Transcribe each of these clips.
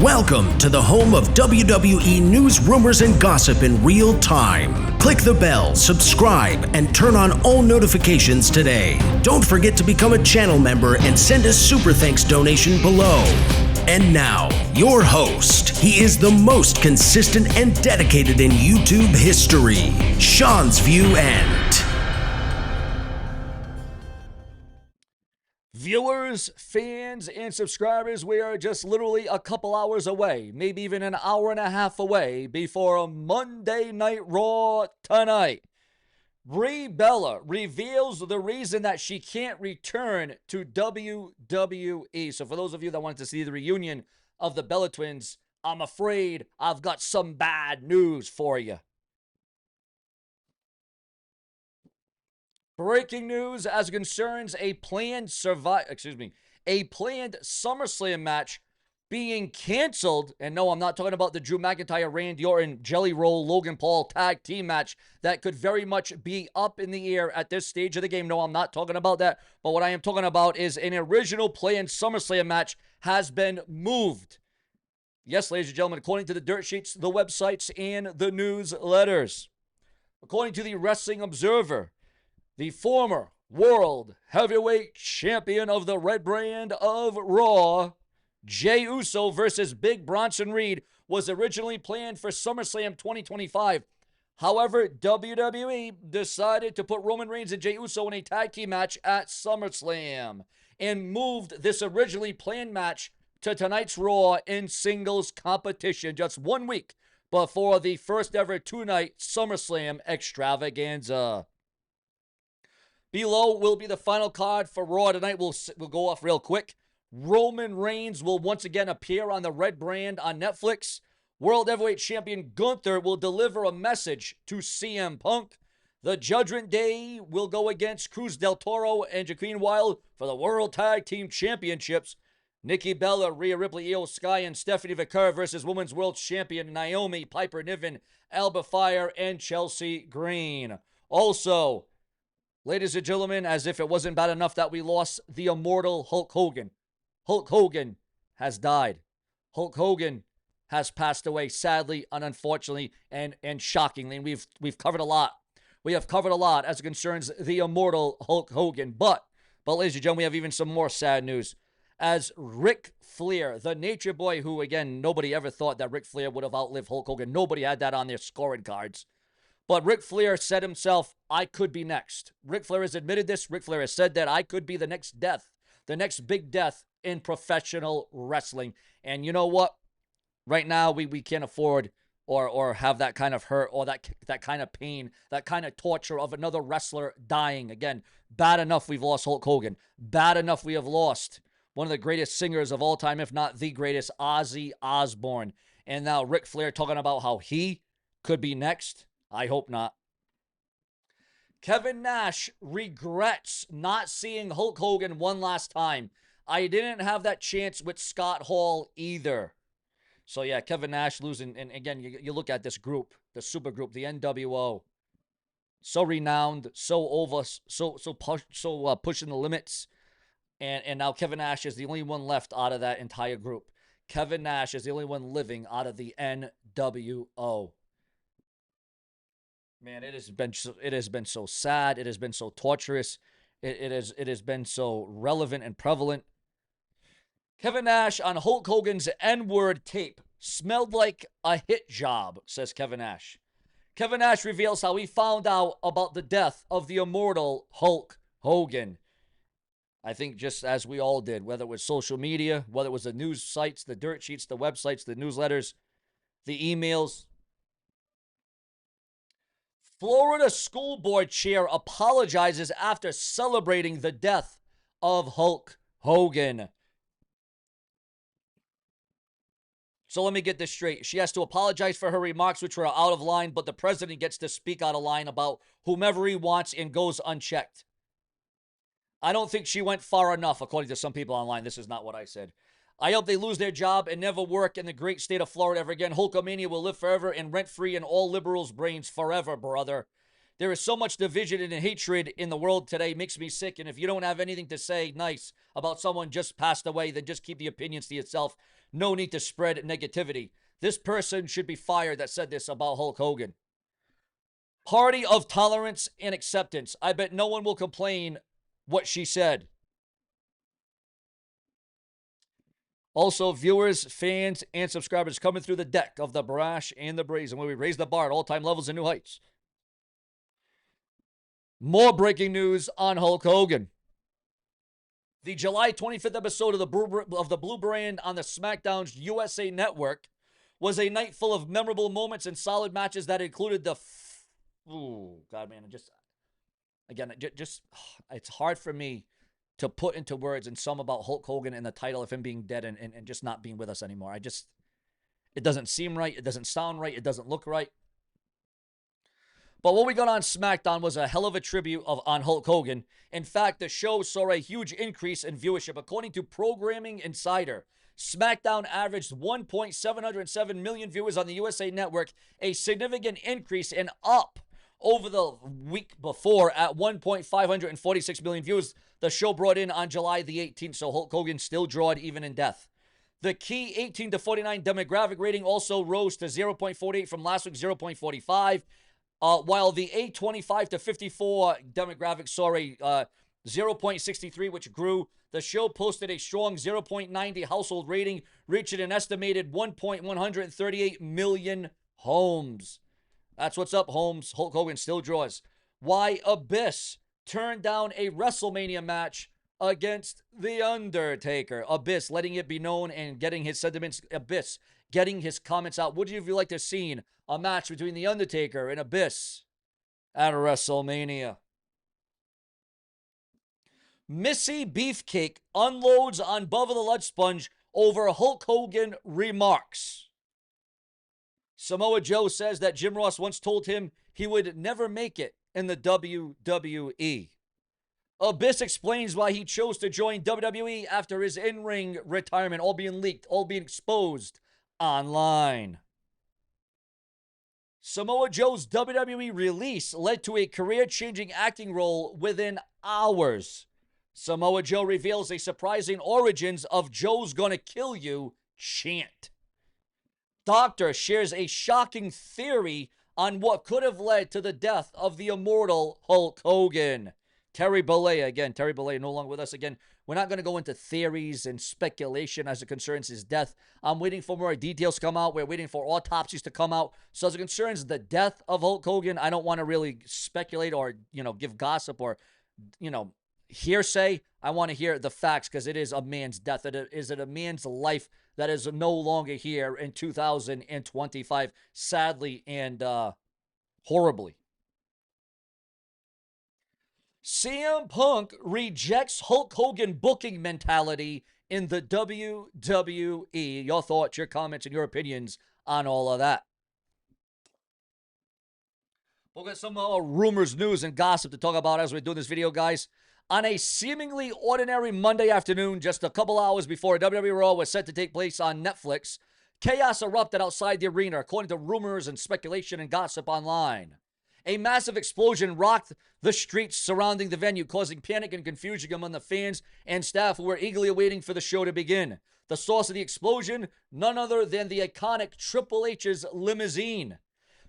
Welcome to the home of WWE News Rumors and Gossip in real time. Click the bell, subscribe, and turn on all notifications today. Don't forget to become a channel member and send a super thanks donation below. And now, your host. He is the most consistent and dedicated in YouTube history, Seanzviewent. Viewers, fans, and subscribers, we are just literally a couple hours away, maybe even an hour and a half away, before a Monday Night Raw Tonight. Brie Bella reveals the reason that she can't return to WWE. So for those of you that wanted to see the reunion of the Bella Twins, I'm afraid I've got some bad news for you. Breaking news as concerns a planned SummerSlam match being canceled. And no, I'm not talking about the Drew McIntyre, Randy Orton, Jelly Roll, Logan Paul tag team match that could very much be up in the air at this stage of the game. No, I'm not talking about that. But what I am talking about is an original planned SummerSlam match has been moved. Yes, ladies and gentlemen, according to the dirt sheets, the websites, and the newsletters. According to the Wrestling Observer, the former World Heavyweight Champion of the Red Brand of Raw, Jey Uso versus Big Bronson Reed, was originally planned for SummerSlam 2025. However, WWE decided to put Roman Reigns and Jey Uso in a tag team match at SummerSlam and moved this originally planned match to tonight's Raw in singles competition just 1 week before the first ever two-night SummerSlam extravaganza. Below will be the final card for Raw tonight. We'll go off real quick. Roman Reigns will once again appear on the Red Brand on Netflix. World Heavyweight Champion Gunther will deliver a message to CM Punk. The Judgment Day will go against Cruz del Toro and Joaquin Wilde for the World Tag Team Championships. Nikki Bella, Rhea Ripley, Io Sky, and Stephanie Vaquer versus Women's World Champion Naomi, Piper Niven, Alba Fire, and Chelsea Green. Also, ladies and gentlemen, as if it wasn't bad enough that we lost the immortal Hulk Hogan. Hulk Hogan has died. Hulk Hogan has passed away, sadly and unfortunately and shockingly. And we've covered a lot. We have covered a lot as it concerns the immortal Hulk Hogan. But ladies and gentlemen, we have even some more sad news. As Ric Flair, the Nature Boy, who again, nobody ever thought that Ric Flair would have outlived Hulk Hogan. Nobody had that on their scoring cards. But Ric Flair said himself, I could be next. Ric Flair has admitted this. Ric Flair has said that I could be the next death, the next big death in professional wrestling. And you know what? Right now, we can't afford or have that kind of hurt or that kind of pain, that kind of torture of another wrestler dying. Again, bad enough we've lost Hulk Hogan. Bad enough we have lost one of the greatest singers of all time, if not the greatest, Ozzy Osbourne. And now Ric Flair talking about how he could be next. I hope not. Kevin Nash regrets not seeing Hulk Hogan one last time. I didn't have that chance with Scott Hall either. So yeah, Kevin Nash losing. And again, you look at this group, the super group, the NWO. So renowned, so over, so pushing the limits. And now Kevin Nash is the only one left out of that entire group. Kevin Nash is the only one living out of the NWO. Man, it has been so sad. It has been so torturous. It has been so relevant and prevalent. Kevin Nash on Hulk Hogan's N-word tape smelled like a hit job, says Kevin Nash. Kevin Nash reveals how he found out about the death of the immortal Hulk Hogan. I think just as we all did, whether it was social media, whether it was the news sites, the dirt sheets, the websites, the newsletters, the emails. Florida school board chair apologizes after celebrating the death of Hulk Hogan. So let me get this straight. She has to apologize for her remarks, which were out of line, but the president gets to speak out of line about whomever he wants and goes unchecked. I don't think she went far enough, according to some people online. This is not what I said. I hope they lose their job and never work in the great state of Florida ever again. Hulkamania will live forever and rent-free in all liberals' brains forever, brother. There is so much division and hatred in the world today. It makes me sick. And if you don't have anything to say nice about someone just passed away, then just keep the opinions to yourself. No need to spread negativity. This person should be fired that said this about Hulk Hogan. Party of tolerance and acceptance. I bet no one will complain what she said. Also, viewers, fans, and subscribers coming through the deck of the brash and the brazen, where we raise the bar at all-time levels and new heights. More breaking news on Hulk Hogan. The July 25th episode of the Blue Brand on the SmackDown's USA Network was a night full of memorable moments and solid matches that included the... Ooh, God, man, it's hard for me to put into words and some about Hulk Hogan and the title of him being dead and just not being with us anymore. It doesn't seem right. It doesn't sound right. It doesn't look right. But what we got on SmackDown was a hell of a tribute on Hulk Hogan. In fact, the show saw a huge increase in viewership. According to Programming Insider, SmackDown averaged 1.707 million viewers on the USA Network, a significant increase and up over the week before at 1.546 million viewers the show brought in on July the 18th, so Hulk Hogan still drawed even in death. The key 18 to 49 demographic rating also rose to 0.48 from last week's 0.45, while the 825 to 54 demographic saw a 0.63, which grew. The show posted a strong 0.90 household rating, reaching an estimated 1.138 million homes. That's what's up, Holmes. Hulk Hogan still draws. Why Abyss turned down a WrestleMania match against The Undertaker. Abyss letting it be known and getting his sentiments. Abyss getting his comments out. Would you like to see a match between The Undertaker and Abyss at WrestleMania? Missy Beefcake unloads on Bubba the Love Sponge over Hulk Hogan remarks. Samoa Joe says that Jim Ross once told him he would never make it in the WWE. Abyss explains why he chose to join WWE after his in-ring retirement, all being leaked, all being exposed online. Samoa Joe's WWE release led to a career-changing acting role within hours. Samoa Joe reveals a surprising origins of Joe's Gonna Kill You chant. Doctor shares a shocking theory on what could have led to the death of the immortal Hulk Hogan. Terry Bollea, again, Terry Bollea no longer with us again. We're not going to go into theories and speculation as it concerns his death. I'm waiting for more details to come out. We're waiting for autopsies to come out. So as it concerns the death of Hulk Hogan, I don't want to really speculate or, give gossip or, hearsay. I want to hear the facts because it is a man's death. It is a man's life that is no longer here in 2025, sadly and horribly. CM Punk rejects Hulk Hogan booking mentality in the WWE. Your thoughts, your comments, and your opinions on all of that. We'll get some rumors, news, and gossip to talk about as we're doing this video, guys. On a seemingly ordinary Monday afternoon, just a couple hours before WWE RAW was set to take place on Netflix, chaos erupted outside the arena, according to rumors and speculation and gossip online. A massive explosion rocked the streets surrounding the venue, causing panic and confusion among the fans and staff who were eagerly waiting for the show to begin. The source of the explosion, none other than the iconic Triple H's limousine.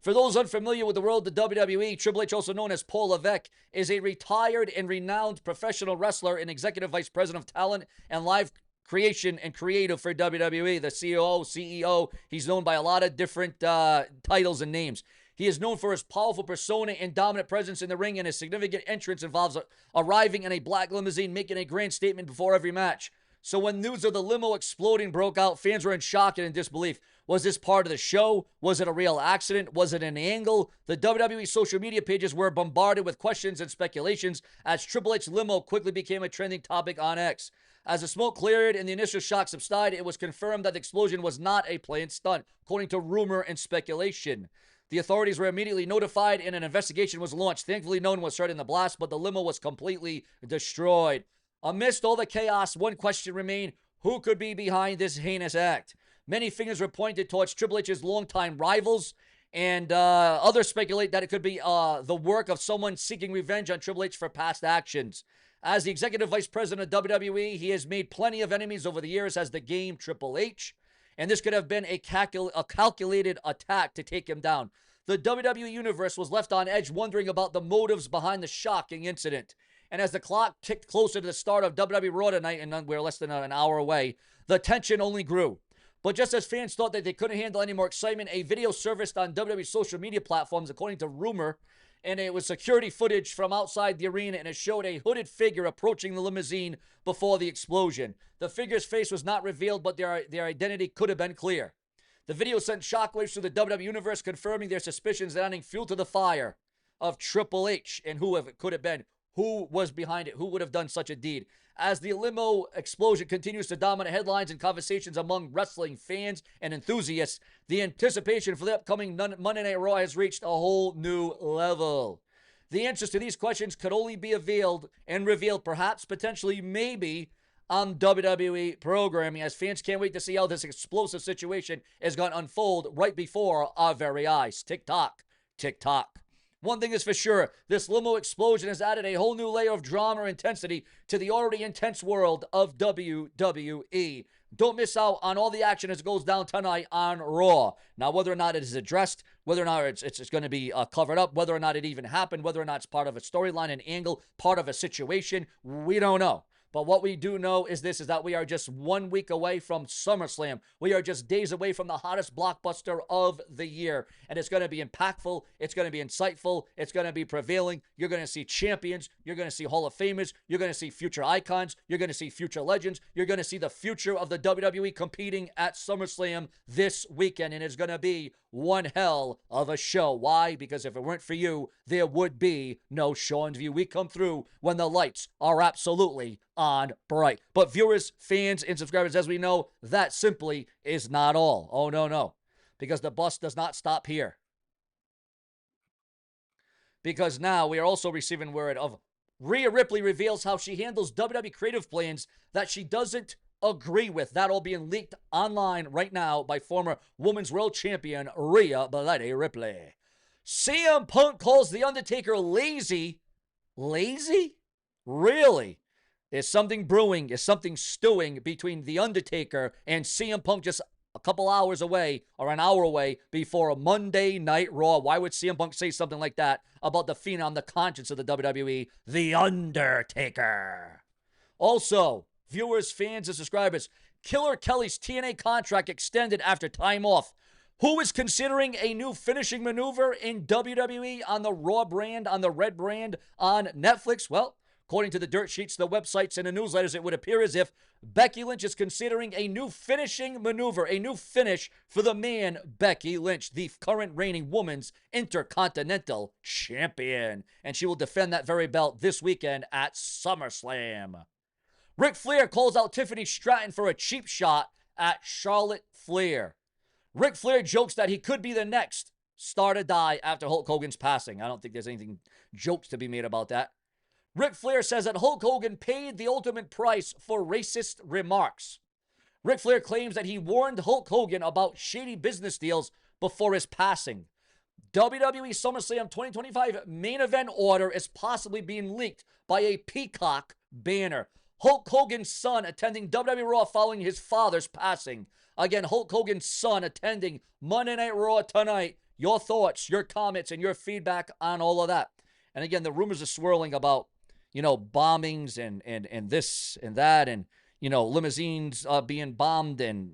For those unfamiliar with the world of WWE, Triple H, also known as Paul Levesque, is a retired and renowned professional wrestler and executive vice president of talent and live creation and creative for WWE, the COO, CEO. He's known by a lot of different titles and names. He is known for his powerful persona and dominant presence in the ring, and his significant entrance involves arriving in a black limousine, making a grand statement before every match. So when news of the limo exploding broke out, fans were in shock and in disbelief. Was this part of the show? Was it a real accident? Was it an angle? The WWE social media pages were bombarded with questions and speculations as Triple H limo quickly became a trending topic on X. As the smoke cleared and the initial shock subsided, it was confirmed that the explosion was not a planned stunt, according to rumor and speculation. The authorities were immediately notified and an investigation was launched. Thankfully, no one was hurt in the blast, but the limo was completely destroyed. Amidst all the chaos, one question remained: who could be behind this heinous act? Many fingers were pointed towards Triple H's longtime rivals And others speculate that it could be the work of someone seeking revenge on Triple H for past actions. As the executive vice president of WWE, he has made plenty of enemies over the years as the game Triple H. And this could have been a calculated attack to take him down. The WWE Universe was left on edge wondering about the motives behind the shocking incident. And as the clock ticked closer to the start of WWE RAW Tonight, and we're less than an hour away, the tension only grew. But just as fans thought that they couldn't handle any more excitement, a video surfaced on WWE social media platforms, according to Rumor, and it was security footage from outside the arena, and it showed a hooded figure approaching the limousine before the explosion. The figure's face was not revealed, but their identity could have been clear. The video sent shockwaves through the WWE Universe, confirming their suspicions and adding fuel to the fire of Triple H and who it could have been. Who was behind it? Who would have done such a deed? As the limo explosion continues to dominate headlines and conversations among wrestling fans and enthusiasts, the anticipation for the upcoming Monday Night Raw has reached a whole new level. The answers to these questions could only be revealed perhaps, potentially, maybe, on WWE programming, as fans can't wait to see how this explosive situation is going to unfold right before our very eyes. Tick-tock, tick-tock. One thing is for sure, this limo explosion has added a whole new layer of drama and intensity to the already intense world of WWE. Don't miss out on all the action as it goes down tonight on Raw. Now, whether or not it is addressed, whether or not it's going to be covered up, whether or not it even happened, whether or not it's part of a storyline, an angle, part of a situation, we don't know. But what we do know is that we are just 1 week away from SummerSlam. We are just days away from the hottest blockbuster of the year. And it's going to be impactful. It's going to be insightful. It's going to be prevailing. You're going to see champions. You're going to see Hall of Famers. You're going to see future icons. You're going to see future legends. You're going to see the future of the WWE competing at SummerSlam this weekend. And it's going to be one hell of a show. Why? Because if it weren't for you, there would be no Seanzview. We come through when the lights are absolutely on bright. But viewers, fans, and subscribers, as we know, that simply is not all. Oh, no. Because the bus does not stop here. Because now we are also receiving word of Rhea Ripley reveals how she handles WWE creative plans that she doesn't agree with. That all being leaked online right now by former Women's World Champion Rhea Ripley. CM Punk calls The Undertaker lazy. Lazy? Really? Is something brewing, is something stewing between The Undertaker and CM Punk just a couple hours away or an hour away before a Monday Night Raw. Why would CM Punk say something like that about the Phenom, the conscience of the WWE, The Undertaker? Also, viewers, fans, and subscribers, Killer Kelly's TNA contract extended after time off. Who is considering a new finishing maneuver in WWE on the Raw brand, on the Red brand, on Netflix? Well, according to the dirt sheets, the websites, and the newsletters, it would appear as if Becky Lynch is considering a new finishing maneuver, a new finish for the man, Becky Lynch, the current reigning women's Intercontinental Champion. And she will defend that very belt this weekend at SummerSlam. Ric Flair calls out Tiffany Stratton for a cheap shot at Charlotte Flair. Ric Flair jokes that he could be the next star to die after Hulk Hogan's passing. I don't think there's anything jokes to be made about that. Ric Flair says that Hulk Hogan paid the ultimate price for racist remarks. Ric Flair claims that he warned Hulk Hogan about shady business deals before his passing. WWE SummerSlam 2025 main event order is possibly being leaked by a peacock banner. Hulk Hogan's son attending WWE Raw following his father's passing. Again, Hulk Hogan's son attending Monday Night Raw tonight. Your thoughts, your comments, and your feedback on all of that. And again, the rumors are swirling about, bombings and this and that, and, limousines being bombed, and,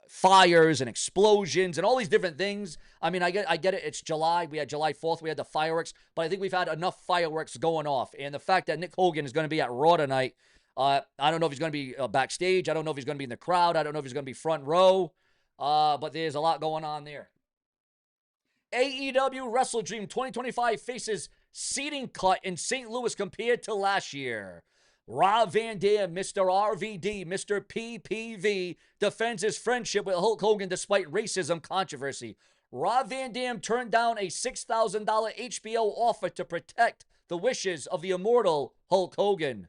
fires and explosions and all these different things. I mean, I get it. It's July. We had July 4th. We had the fireworks. But I think we've had enough fireworks going off. And the fact that Nick Hogan is going to be at Raw tonight, I don't know if he's going to be backstage. I don't know if he's going to be in the crowd. I don't know if he's going to be front row. But there's a lot going on there. AEW Wrestle Dream 2025 faces seating cut in St. Louis compared to last year. Rob Van Dam, Mr. RVD, Mr. PPV, defends his friendship with Hulk Hogan despite racism controversy. Rob Van Dam turned down a $6,000 HBO offer to protect the wishes of the immortal Hulk Hogan.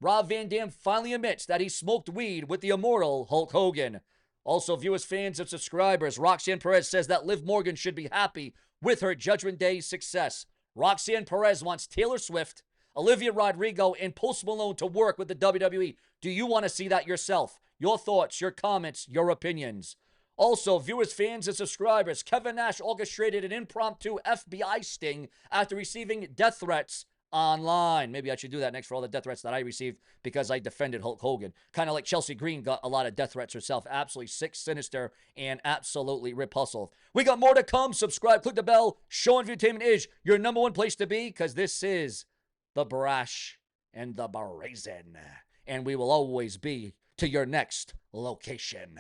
Rob Van Dam finally admits that he smoked weed with the immortal Hulk Hogan. Also, viewers, fans, and subscribers, Roxanne Perez says that Liv Morgan should be happy with her Judgment Day success. Roxanne Perez wants Taylor Swift, Olivia Rodrigo, and Post Malone to work with the WWE. Do you want to see that yourself? Your thoughts, your comments, your opinions. Also, viewers, fans, and subscribers, Kevin Nash orchestrated an impromptu FBI sting after receiving death threats online. Maybe I should do that next for all the death threats that I received because I defended Hulk Hogan. Kind of like Chelsea Green got a lot of death threats herself. Absolutely sick, sinister, and absolutely repulsive. We got more to come. Subscribe, click the bell. Seanzviewent is your number one place to be because this is the brash and the brazen. And we will always be to your next location.